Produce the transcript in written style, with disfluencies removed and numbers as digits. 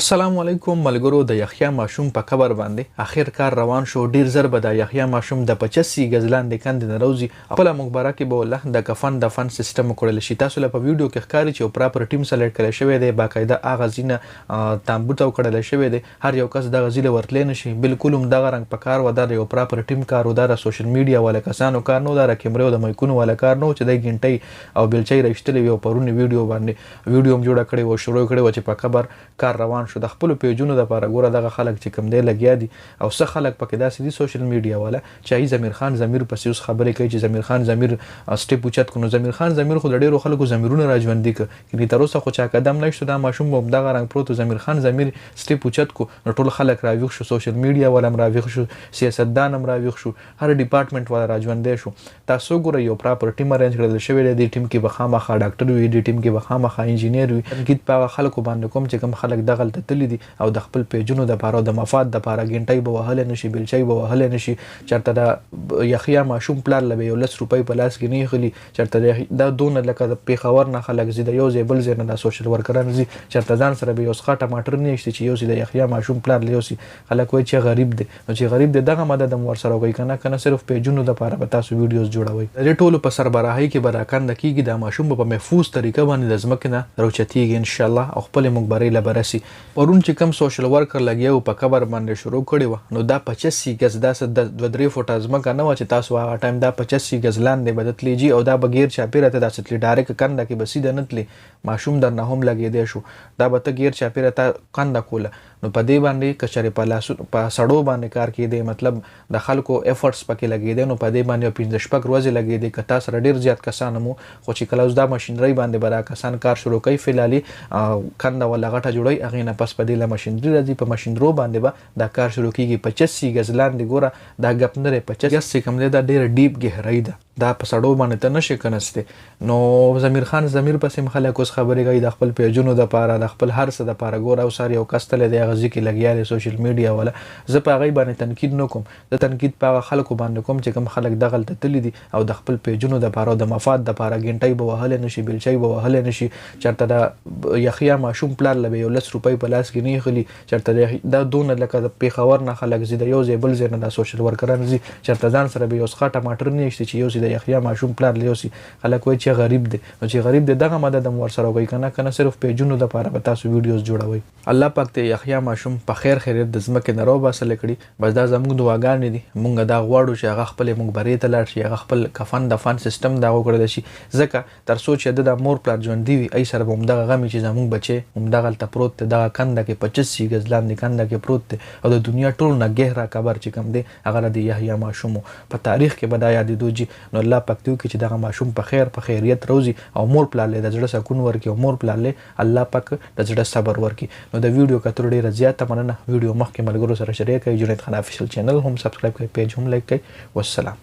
السلام علیکم ملګرو. د یحیی ماشوم په قبر باندې اخر کار روان شو. ډیر زر به د یحیی ماشوم د 85 غز لاندې کندې نه راوځي. خپل مقبره کې به الله د کفن دفن سیستم کړل شي. تاسو له په ویډیو کې ښکاري چې پراپر ټیم سلیکټ کړی شوی دی، باقاعده هغه ځینه تابوت او کړل شوی دی. هر یو کس د غزیله ورتلې نشي. بالکل هم دغه رنګ په کار و دا یو پراپر ټیم کار و دا سوشل میډیا والا کسانو کار نو، دا کیمرو د مایکونو والا کار نو چې د ګنټي او بلچي رښتلې یو پرونی ویډیو باندې ویډیو هم جوړ کړی و، شروع کړی و چې په قبر کار روان شو. د خپل پیجونو د لپاره ګوره دغه خلک چې کوم دی لګیا دي او څه خلک پکې داسې دي سوشل میډیا والا چې ضمیر خان ضمیر پسې اوس خبرې کوي چې ضمیر خان ضمیر سټیپ اوچت کړو. ضمیر خان ضمیر خو د ډیرو خلکو ضمیرونه راژوندي کړي، یعنې تر اوسه خو چا قدم نشته. دا ماشوم به همدغه رنګ پروت و، ضمیر خان ضمیر سټیپ اوچت کړو نو ټول خلک راویښ شو، سوشل میډیا والا هم راویښ شو، سیاستدان هم راویښ شو، هر ډپارټمنټ والا راژوندی شو. تاسو ګورئ یو پراپر ټیم ارینج کړل شوی دی. دې ټیم کې به خامخا ډاکټر وي، دې ټیم کې به خامخا انجینیر وي. تنقید په هغه خلکو باندې کوم چې کوم خلک دغلته تللي دي او د خپل پیجونو دپاره د مفاد دپاره ګنټۍ به وهلی نشي، بلچۍ به وهلی نشي. چېرته د یحیی ماشوم پلار له به یو 10 روپۍ په لاس کې نه ایښلي. چېرته دا دونه لکه د پېښور نه خلک ځي، د یو ځای بل ځای نه دا سوشل ورکران ځي، چېرته ځان سره به یو څښه ټماټر نه ایښتي چې یوسي د یحیی ماشوم پلار له یوسي. خلک وایي چې غریب دی، نو چې غریب دی دغه مدد هم ورسره وکړئ که نه صرف پیجونو دپاره به تاسو ویډیوز جوړوئ. د دې ټولو په سربراهۍ کې به راکنده کېږي. دا ماشوم به په محفوظ طریقه باندې د ځمکې نه راوچتېږي انشاءالله او خپلې مقبرې له به رسي. پرون چې کوم سوشل ورکر لګیا و په قبر باندې شروع کړې وه نو دا 85 غز داسې د 2-3 فوټه ځمکه نه وه چې تاسو هغه ټایم دا 85 غز لاندې به د تللی جي او دا به غیر چاپېره ته داسې تلي، ډایرکټ کنده کې به سیده نه تلي. ماشوم درنه هم لګېدی شو، دا به ته غیر چاپېره ته کنده کوله نو په دې باندې که چېرې په سړو باندې کار کېدی، مطلب د خلکو ایفرټس پکې لګېدی نو په دې باندې یو 15-16 ورځې لګېدی. که تا سره ډېر زیات کسان هم خو چې کله اوس دا ماشینرۍ باندې به دا کسان کار شروع کوي فلحالي کنده ولا غټه جوړوي، هغې نه پس په دې له ماشینري راځي. په ماشینرو باندې به دا کار شروع کېږي. 85 غز لاندې ګوره دا ګپ نه دی. 85 غز چې کوم دی دا ډېره ډیپ ګهرۍ ده، دا په سړو باندې ته نشي کنستی. نو ضمیر خان ضمیر پسې هم خلک اوس خبرې کوي د خپل پیجونو دپاره، د خپل هر څه دپاره. ګوره اوس هر یو کس تللی دی هغه ځای کې لګیا دی سوشل میډیا والا. زه په هغوی باندې تنقید نه کوم، زه تنقید په هغه خلکو باندې کوم چې کوم خلک دغلته تللي دي او د خپل پیجونو دپاره او د مفاد دپاره ګنټۍ به وهلی نشي، بلچۍ به وهلی نشي. چېرته د یحیی ماشوم پلار له به یو 10 روپۍ په لاس کې نه ایښلي. چېرته دا دونه لکه د پېښور نه خلک ځي، د یو ځای بل ځای نه دا سوشل ورکران ځي، چېرته ځان سره به یو څښه ټماټر نه ایښتي چې یوسي د یحیی ماشوم پلار له یوسي. خلک وایي چې غریب دی، نو چې غریب دی دغه مدد هم ورسره وکړئ که نه صرف پیجونو دپاره به تاسو ویډیوز جوړوئ. الله پاک ته یحیی ماشوم په خیر خیریت د ځمکې نه راوباسلی کړي. بس دا زموږ دعاګانې دي. موږ دا غواړو چې هغه خپلې مقبرې ته لاړ شي، هغه خپل کفن دفن سیستم د هغه وکړلی شي، ځکه تر څو چې د مور پلار ژوندي وي ای سره به همدغه غم وي چې زموږ بچی همدغلته پروت دی، دغه کنده کې 85 غز لاندې کنده کې پروت دی او د دنیا ټول نه ګهره قبر چې کوم دی هغه د یحیی ماشوم په تاریخ کې به دا یادېدو جي. نو الله پاک دې وکړي چې دغه ماشوم په خیر په خیریت روزي او مور پلار له د زړه سکون ورکړي او مور پلار له الله پاک د زړه صبر ورکړي. نو د ویډیو کتلو ډېره زیاته مننه. ویډیو مخکې ملګرو سره شریک کړئ. جنید خان افیشل چینل هم سبسکرایب کړئ، پیج هم لایک کړئ. والسلام.